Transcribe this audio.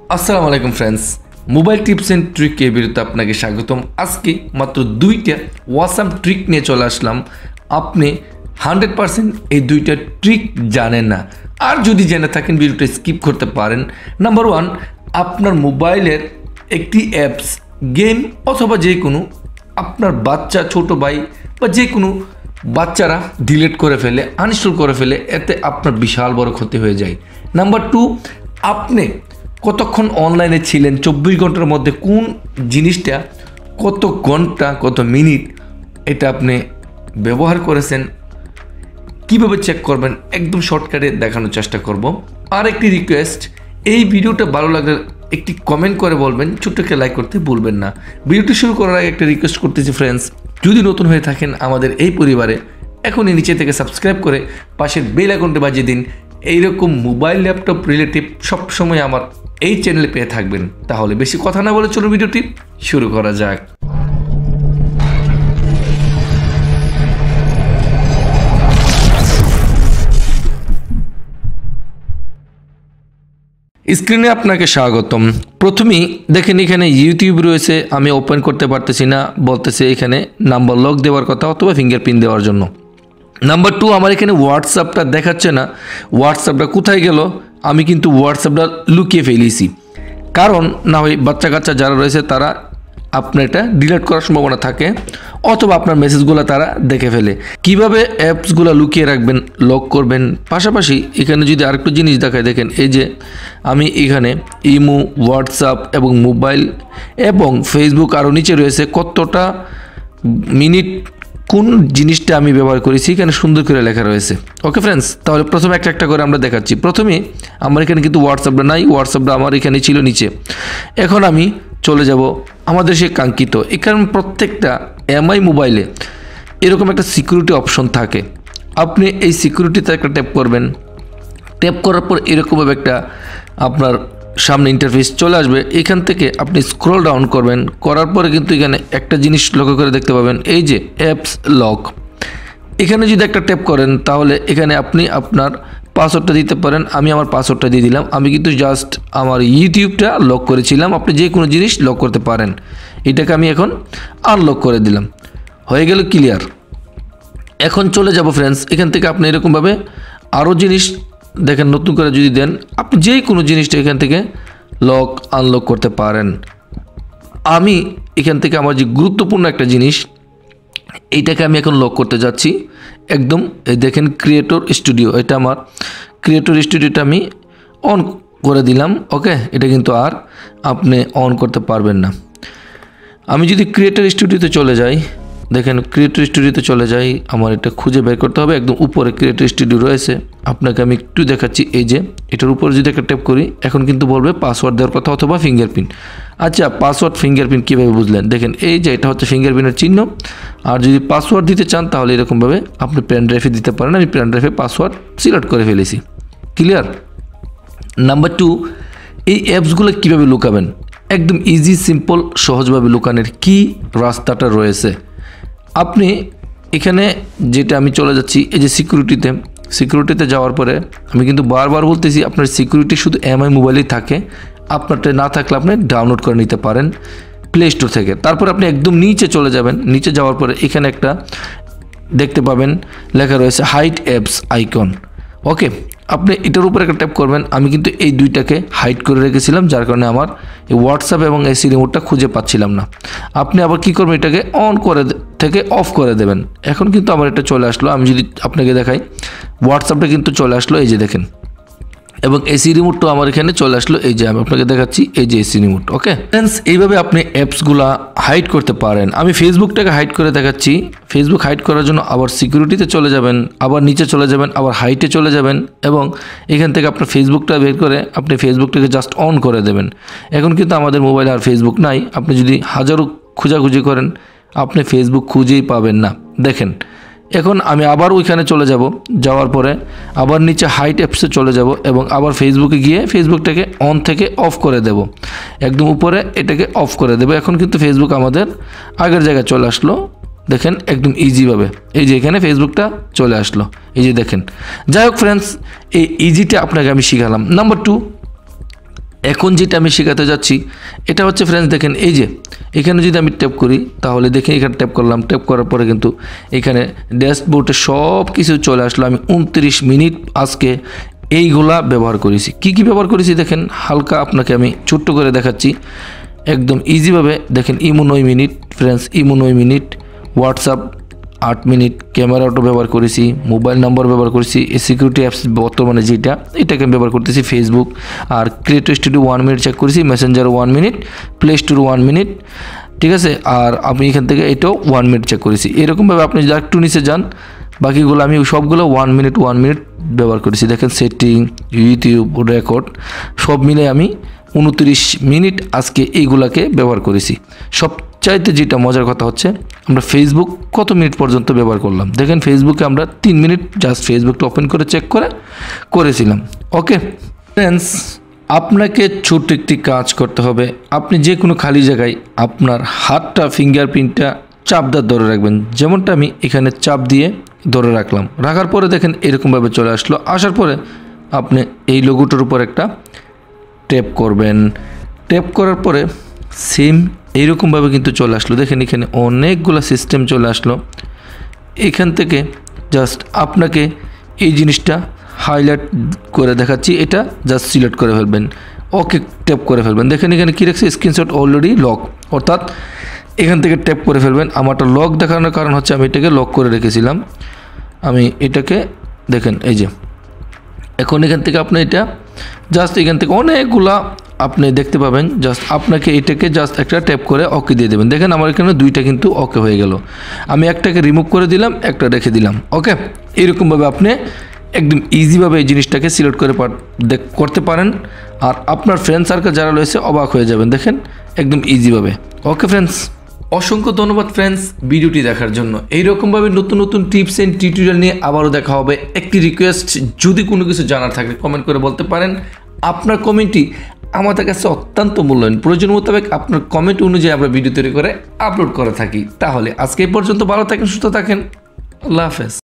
আসসালামু আলাইকুম friends, mobile tips and trick এর ভিডিওতে আপনাকে স্বাগতম। আজকে মাত্র দুইটা ওয়াসাম ট্রিক নিয়ে চলে আসলাম। আপনি 100% এই দুইটা ট্রিক জানেন না, আর যদি জেনে থাকেন ভিডিওটা স্কিপ করতে পারেন। নাম্বার 1, আপনার মোবাইলের একটি অ্যাপস, গেম অথবা যে কোনো আপনার বাচ্চা, ছোট ভাই বা যে কোনো বাচ্চারা ডিলিট করে ফেলে, আনইনস্টল করে ফেলে, এতে আপনার বিশাল বড় ক্ষতি হয়ে যায়। নাম্বার 2, আপনি কতক্ষণ অনলাইনে ছিলেন, 24 ঘন্টার মধ্যে কোন জিনিসটা কত ঘন্টা কত মিনিট এটা আপনি ব্যবহার করেছেন, কিভাবে চেক করবেন, একদম শর্টকাটে দেখানোর চেষ্টা করব। আর একটি রিকোয়েস্ট, এই ভিডিওটা ভালো লাগলে একটি কমেন্ট করে বলবেন, ছোট্ট একটা লাইক করতে ভুলবেন না। ভিডিওটি শুরু করার আগে একটা রিকোয়েস্ট করতেছি ফ্রেন্ডস, যদি নতুন হয়ে থাকেন আমাদের এই পরিবারে, এখনই নিচে থেকে সাবস্ক্রাইব করে পাশের বেল আইকনটি বাজিয়ে দিন। এইরকম মোবাইল ল্যাপটপ রিলেটিভ সবসময় আমার এই চ্যানেলে পেয়ে থাকবেন। তাহলে বেশি কথা না বলে চলুন ভিডিওটি শুরু করা যাক। স্ক্রিনে আপনাকে স্বাগতম। প্রথমেই দেখেন এখানে ইউটিউব রয়েছে, আমি ওপেন করতে পারতেছি না, বলতেছে এখানে নাম্বার লক দেওয়ার কথা অথবা ফিঙ্গারপ্রিন্ট দেওয়ার জন্য। নাম্বার 2, আমার এখানে হোয়াটসঅ্যাপটা দেখাচ্ছে না। হোয়াটসঅ্যাপটা কোথায় গেল? আমি কিন্তু হোয়াটসঅ্যাপটা লুকিয়ে ফেলেছি, কারণ না হয় বাচ্চা কাচ্চা যারা রয়েছে তারা আপনার এটা ডিলিট করার সম্ভাবনা থাকে, অথবা আপনার মেসেজগুলো তারা দেখে ফেলে। কিভাবে অ্যাপসগুলো লুকিয়ে রাখবেন, লক করবেন। পাশাপাশি এখানে যদি আরেকটু জিনিস দেখায়, দেখেন এই যে আমি এখানে ইমো, হোয়াটসঅ্যাপ এবং মোবাইল এবং ফেসবুক, আরও নিচে রয়েছে কতটা মিনিট কোন জিনিসটা আমি ব্যবহার করেছি, এখানে সুন্দর করে লেখা রয়েছে। ওকে ফ্রেন্ডস, তাহলে প্রথমে একটা একটা করে আমরা দেখাচ্ছি। প্রথমে আমার এখানে কিন্তু হোয়াটসঅ্যাপটা নাই, হোয়াটসঅ্যাপটা আমার এখানে ছিল নিচে। এখন আমি চলে যাব আমাদের সেই কাঙ্ক্ষিত, এখানে প্রত্যেকটা এমআই মোবাইলে এরকম একটা সিকিউরিটি অপশন থাকে। আপনি এই সিকিউরিটিতে একটা ট্যাপ করবেন, ট্যাপ করার পর এরকমভাবে একটা আপনার সামনে ইন্টারফেস চলে আসবে। এখান থেকে আপনি স্ক্রল ডাউন করবেন, করার পরে কিন্তু এখানে একটা জিনিস লক্ষ্য করে দেখতে পাবেন, এই যে অ্যাপস লক। এখানে যদি একটা ট্যাপ করেন তাহলে এখানে আপনি আপনার পাসওয়ার্ডটা দিতে পারেন। আমি আমার পাসওয়ার্ডটা দিয়ে দিলাম। আমি কিন্তু জাস্ট আমার ইউটিউবটা লক করেছিলাম, আপনি যে কোনো জিনিস লক করতে পারেন। এটাকে আমি এখন আনলক করে দিলাম, হয়ে গেল ক্লিয়ার। এখন চলে যাব ফ্রেন্ডস, এখান থেকে আপনি এরকমভাবে আরও জিনিস দেখেন, নতুন করে যদি দেন, আপনি যে কোনো জিনিসটা এখান থেকে লক আনলক করতে পারেন। আমি এখান থেকে আমার যে গুরুত্বপূর্ণ একটা জিনিস, এইটাকে আমি এখন লক করতে যাচ্ছি একদম। এই দেখেন ক্রিয়েটর স্টুডিও, এটা আমার ক্রিয়েটর স্টুডিওটা আমি অন করে দিলাম। ওকে, এটা কিন্তু আর আপনি অন করতে পারবেন না। আমি যদি ক্রিয়েটর স্টুডিওতে চলে যাই, দেখেন ক্রিয়েটর স্টুডিওতে চলে যাই, আমার এটা খুঁজে বের করতে হবে। একদম উপরে ক্রিয়েটর স্টুডিও রয়েছে, আপনাকে আমি একটু দেখাচ্ছি। এই যে এটার উপরে যদি একটা ট্যাপ করি, এখন কিন্তু বলবে পাসওয়ার্ড দেওয়ার কথা অথবা ফিঙ্গারপ্রিন্ট। আচ্ছা, পাসওয়ার্ড ফিঙ্গারপ্রিন্ট কীভাবে বুঝলেন? দেখেন এই যে এটা হচ্ছে ফিঙ্গারপ্রিন্টের চিহ্ন। আর যদি পাসওয়ার্ড দিতে চান তাহলে এরকমভাবে আপনি পেন ড্রাইভে দিতে পারেন। আমি পেন ড্রাইভে পাসওয়ার্ড সিলেক্ট করে ফেলেছি, ক্লিয়ার। নাম্বার 2, এই অ্যাপসগুলো কীভাবে লুকাবেন? একদম ইজি, সিম্পল, সহজভাবে লুকানোর কি রাস্তাটা রয়েছে। আপনি এখানে যেটা আমি চলে যাচ্ছি, এই যে সিকিউরিটিতে যাওয়ার পরে আমি কিন্তু বারবার বলতেছি, আপনার সিকিউরিটি শুধু এমআই মোবাইলেই থাকে। আপনারটা না থাকলে আপনি ডাউনলোড করে নিতে পারেন প্লে স্টোর থেকে। তারপর আপনি একদম নিচে চলে যাবেন, নিচে যাওয়ার পরে এখানে একটা দেখতে পাবেন লেখা রয়েছে হাইড অ্যাপস আইকন। ওকে, আপনি এটার উপরে একটা ট্যাপ করবেন। আমি কিন্তু এই দুইটাকে হাইড করে রেখেছিলাম, যার কারণে আমার এই হোয়াটসঅ্যাপ এবং এসি রিমোটটা খুঁজে পাচ্ছিলাম না। আপনি আবার কি করবেন, এটাকে অন করে থেকে অফ করে দেবেন। এখন কিন্তু আমার এটা চলে আসলো। আমি যদি আপনাকে দেখাই, হোয়াটসঅ্যাপটা কিন্তু চলে আসলো, এই যে দেখেন, এবং এসি রিমোটটা আমার এখানে চলে আসলো। এই যে আমি আপনাকে দেখাচ্ছি, এই যে এসি রিমোট। ওকে ফ্রেন্ডস, এইভাবে আপনি অ্যাপসগুলা হাইড করতে পারেন। আমি ফেসবুকটাকে হাইড করে দেখাচ্ছি। ফেসবুক হাইড করার জন্য আবার সিকিউরিটিতে চলে যাবেন, আবার নিচে চলে যাবেন, আবার হাইটে চলে যাবেন, এবং এখান থেকে আপনার ফেসবুকটা বের করে আপনি ফেসবুকটাকে জাস্ট অন করে দেবেন। এখন কিন্তু আমাদের মোবাইলে আর ফেসবুক নাই। আপনি যদি হাজারো খোঁজাখুঁজি করেন, আপনি ফেসবুক খুঁজেই পাবেন না। দেখেন, এখন আমি আবার ওইখানে চলে যাব, যাওয়ার পরে আবার নিচে হাইট অ্যাপসে চলে যাব এবং আবার ফেসবুকে গিয়ে ফেসবুকটাকে অন থেকে অফ করে দেব, একদম উপরে এটাকে অফ করে দেব। এখন কিন্তু ফেসবুক আমাদের আগের জায়গায় চলে আসলো। দেখেন একদম ইজিভাবে, এই যে এখানে ফেসবুকটা চলে আসলো, এই যে দেখেন। যাই হোক ফ্রেন্ডস, এই ইজিটা আপনাকে আমি শিখালাম। নাম্বার 2, এখন যেটা আমি শেখাতে যাচ্ছি এটা হচ্ছে ফ্রেন্ডস দেখেন এই যে এখানে যদি আমি ট্যাপ করি তাহলে দেখেন এখানে ট্যাপ করলাম, ট্যাপ করার পরে কিন্তু এখানে ড্যাশবোর্ডে সব কিছু চলে আসলো। আমি 29 মিনিট আজকে এইগুলা ব্যবহার করেছি। কি কি ব্যবহার করেছি দেখেন, হালকা আপনাকে আমি ছোট্ট করে দেখাচ্ছি একদম ইজিভাবে। দেখেন imo 9 minute friends, imo 9 minute, WhatsApp 8 minute, camera auto ব্যবহার করেছি, মোবাইল নাম্বার ব্যবহার করেছি, সিকিউরিটি অ্যাপস বর্তমানে যেটা এটাকে আমি ব্যবহার করতেছি ফেসবুক, আর ক্রিয়েটর স্টুডিও 1 মিনিট চেক করেছি, Messenger 1 minute, play store 1 minute, ঠিক আছে। আর আমি এখান থেকে এটাও 1 মিনিট চেক করেছি। এরকমভাবে আপনি যা একটু নিচে যান বাকিগুলো আমি সবগুলো 1 মিনিট ব্যবহার করেছি। দেখেন সেটিং, ইউটিউব, রেকর্ড সব মিলে আমি 29 মিনিট আজকে এইগুলাকে ব্যবহার করেছি। সবচাইতে যেটা মজার কথা হচ্ছে আমরা ফেসবুক কত মিনিট পর্যন্ত ব্যবহার করলাম। দেখেন ফেসবুকে আমরা 3 মিনিট জাস্ট ফেসবুকটা ওপেন করে চেক করেছিলাম। ওকে ফ্রেন্ডস, আপনাকে ছোট্ট একটি কাজ করতে হবে। আপনি যে কোনো খালি জায়গায় আপনার হাতটা ফিঙ্গারপ্রিন্টটা চাপ দিয়ে ধরে রাখবেন। যেমনটা আমি এখানে চাপ দিয়ে ধরে রাখলাম, রাখার পরে দেখেন এরকমভাবে চলে আসলো। আসার পরে আপনি এই লোগোটার উপর একটা ট্যাপ করবেন, ট্যাপ করার পরে সেম এইরকমভাবে কিন্তু চলে আসলো। দেখেন এখানে অনেকগুলো সিস্টেম চলে আসলো। এখান থেকে জাস্ট আপনাকে এই জিনিসটা হাইলাইট করে দেখাচ্ছি, এটা জাস্ট সিলেক্ট করে ফেলবেন, ওকে ট্যাপ করে ফেলবেন। দেখেন এখানে কী রাখছে, স্ক্রিনশট অলরেডি লক, অর্থাৎ এখান থেকে ট্যাপ করে ফেলবেন। আমারটা লক দেখানোর কারণ হচ্ছে আমি এটাকে লক করে রেখেছিলাম। আমি এটাকে দেখেন এই যে এখন এখান থেকে আপনি এটা জাস্ট এখান থেকে অনেকগুলা আপনি দেখতে পাবেন। জাস্ট আপনাকে এটাকে জাস্ট একটা ট্যাপ করে ওকে দিয়ে দেবেন। দেখেন আমার এখানে দুইটা কিন্তু ওকে হয়ে গেল। আমি একটাকে রিমুভ করে দিলাম, একটা রেখে দিলাম। ওকে, এরকমভাবে আপনি একদম ইজিভাবে এই জিনিসটাকে সিলেক্ট করে করতে পারেন। আর আপনার ফ্রেন্ড সার্কেল যারা রয়েছে অবাক হয়ে যাবেন, দেখেন একদম ইজিভাবে। ওকে ফ্রেন্ডস, অসংখ্য ধন্যবাদ ফ্রেন্ডস ভিডিওটি দেখার জন্য। এইরকমভাবে নতুন নতুন টিপস অ্যান্ড টিউটোরিয়াল নিয়ে আবারও দেখা হবে। একটি রিকোয়েস্ট, যদি কোনো কিছু জানার থাকে কমেন্ট করে বলতে পারেন। আপনার কমেন্টটি আমাদের কাছে অত্যন্ত মূল্যবান। প্রয়োজন মোতাবেক আপনার কমেন্ট অনুযায়ী আমরা ভিডিও তৈরি করে আপলোড করে থাকি। তাহলে আজকে এই পর্যন্ত, ভালো থাকেন, সুস্থ থাকেন, আল্লাহ হাফেজ।